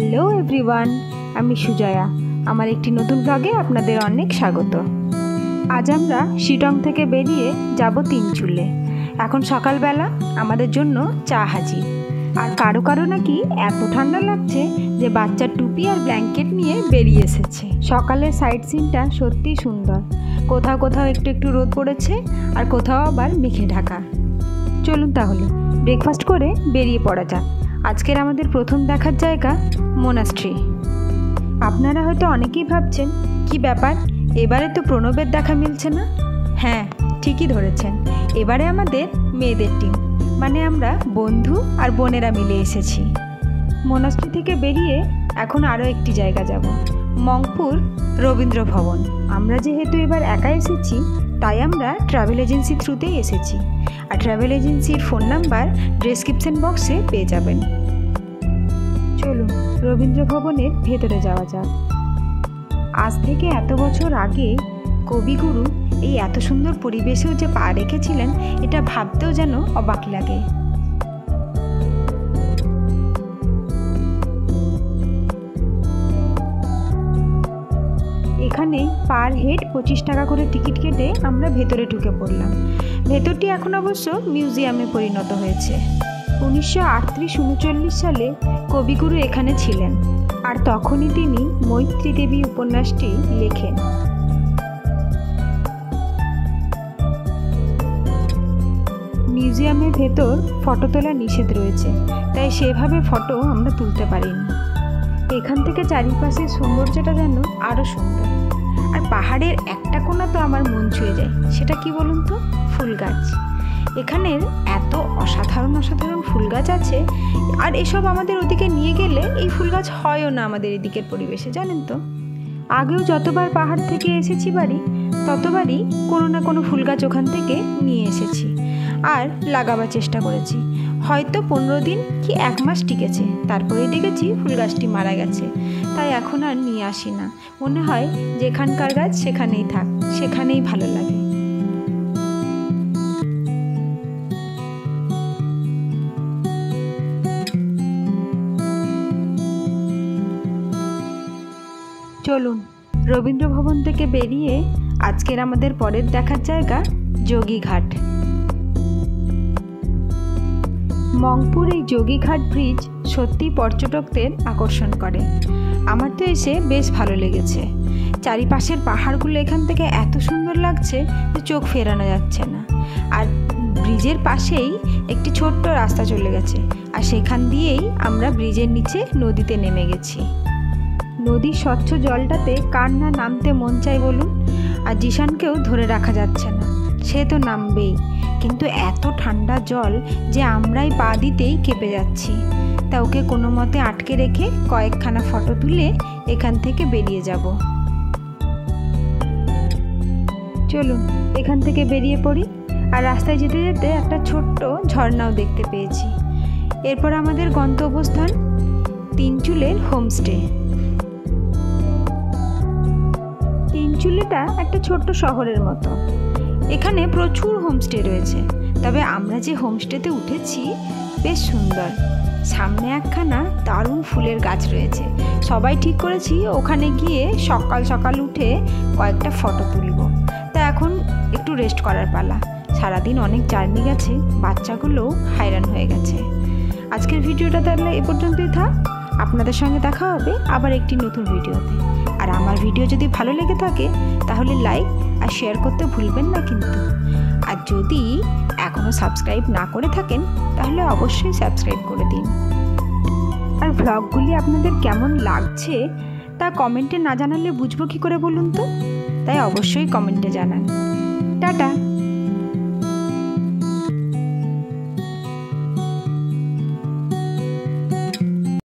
Hello everyone, আমি সুজয়া। আমার একটি নতুন ব্লগে আপনাদের অনেক স্বাগত। আজ আমরা শিটং থেকে বেরিয়ে যাব তিনচুলে। এখন সকালবেলা, আমাদের জন্য চা হাজির। আর কারো কারো নাকি এত ঠান্ডা লাগছে যে বাচ্চার টুপি আর ব্ল্যাঙ্কেট নিয়ে বেরিয়ে এসেছে। সকালের সাইট সিনটা সত্যিই সুন্দর। কোথাও কোথাও একটু একটু রোদ পড়েছে, আর কোথাও আবার মেঘে ঢাকা। চলুন তাহলে ব্রেকফাস্ট করে বেরিয়ে পড়া যাক। আজকের আমাদের প্রথম দেখার জায়গা মোনাস্ট্রি। আপনারা হয়তো অনেকেই ভাবছেন, কি ব্যাপার, এবারে তো প্রণবের দেখা মিলছে না। হ্যাঁ, ঠিকই ধরেছেন, এবারে আমাদের মেয়েদের টিম, মানে আমরা বন্ধু আর বোনেরা মিলে এসেছি। মোনাস্ট্রি থেকে বেরিয়ে এখন আরও একটি জায়গা যাব, মংপুর রবীন্দ্র ভবন। আমরা যেহেতু এবার একা এসেছি, তাই আমরা ট্রাভেল এজেন্সি থ্রুতেই এসেছি। আর ট্রাভেল এজেন্সির ফোন নাম্বার ডেসক্রিপশন বক্সে পেয়ে যাবেন। চলুন রবীন্দ্র ভবনের ভেতরে যাওয়া যাক। আজ থেকে এত বছর আগে কবিগুরু এই এত সুন্দর পরিবেশেও যে পা রেখেছিলেন, এটা ভাবতেও যেন অবাক লাগে। এখানে পার হেড 25 টাকা করে টিকিট কেটে আমরা ভেতরে ঢুকে পড়লাম। ভেতরটি এখন অবশ্য মিউজিয়ামে পরিণত হয়েছে। 1938-39 সালে কবিগুরু এখানে ছিলেন, আর তখনই তিনি মৈত্রী দেবী উপন্যাসটি লেখেন। মিউজিয়ামের ভেতর ফটো তোলা নিষেধ রয়েছে, তাই সেভাবে ফটো আমরা তুলতে পারিনি। এখান থেকে চারিপাশের সৌন্দর্যটা যেন আরও সুন্দর। আর পাহাড়ের একটা কোণা তো আমার মন ছুঁয়ে যায়, সেটা কি বলুন তো? ফুল গাছ। এখানের এত অসাধারণ অসাধারণ ফুল গাছ আছে, আর এসব আমাদের ওদিকে নিয়ে গেলে এই ফুল গাছ হয়ও না আমাদের এদিকের পরিবেশে, জানেন তো। আগেও যতবার পাহাড় থেকে এসেছি বাড়ি, ততবারই কোনো না কোনো ফুল গাছ ওখান থেকে নিয়ে এসেছি আর লাগাবার চেষ্টা করেছি। হয়তো 15 দিন কি 1 মাস টিকেছে, তারপরেই দেখেছি ফুল গাছটি মারা গেছে। তাই এখন আর নিয়ে আসি না। মনে হয় যেখানকার গাছ সেখানেই থাক, সেখানেই ভালো লাগে। চলুন রবীন্দ্র ভবন থেকে বেরিয়ে আজকের আমাদের পরের দেখার জায়গা যোগীঘাট। মংপুর এই যোগীঘাট ব্রিজ সত্যি পর্যটকদের আকর্ষণ করে। আমার তো এসে বেশ ভালো লেগেছে। চারিপাশের পাহাড়গুলো এখান থেকে এত সুন্দর লাগছে যে চোখ ফেরানো যাচ্ছে না। আর ব্রিজের পাশেই একটি ছোট্ট রাস্তা চলে গেছে, আর সেখান দিয়েই আমরা ব্রিজের নিচে নদীতে নেমে গেছি। নদীর স্বচ্ছ জলটাতে কার না নামতে মন চাই বলুন। আর জিশানকেও ধরে রাখা যাচ্ছে না, সে তো নামবেই, কিন্তু এত ঠান্ডা জল যে আমরাই পা দিতেই কেঁপে যাচ্ছি। তা ওকে কোনো মতে আটকে রেখে কয়েকখানা ফটো তুলে এখান থেকে বেরিয়ে যাব। চলুন এখান থেকে বেরিয়ে পড়ি। আর রাস্তায় যেতে যেতে একটা ছোট্ট ঝর্ণাও দেখতে পেয়েছি। এরপর আমাদের গন্তব্যস্থান তিনচুলের হোমস্টে। তিনচুলেটা একটা ছোট্ট শহরের মতো। এখানে প্রচুর হোমস্টে রয়েছে, তবে আমরা যে হোমস্টেতে উঠেছি বেশ সুন্দর। সামনে একখানা দারুণ ফুলের গাছ রয়েছে। সবাই ঠিক করেছি ওখানে গিয়ে সকাল সকাল উঠে কয়েকটা ফটো তুলব। তা এখন একটু রেস্ট করার পালা। সারাদিন অনেক জার্নি গেছে, বাচ্চাগুলোও হায়রান হয়ে গেছে। আজকের ভিডিওটা তাহলে এ পর্যন্তই থাক। আপনাদের সঙ্গে দেখা হবে আবার একটি নতুন ভিডিওতে। আর আমার ভিডিও যদি ভালো লেগে থাকে তাহলে লাইক আর শেয়ার করতে ভুলবেন না কিন্তু। আর যদি এখনও সাবস্ক্রাইব না করে থাকেন তাহলে অবশ্যই সাবস্ক্রাইব করে দিন। আর ভ্লগগুলি আপনাদের কেমন লাগছে তা কমেন্টে না জানালে বুঝবো কী করে বলুন তো। তাই অবশ্যই কমেন্টে জানান। টাটা।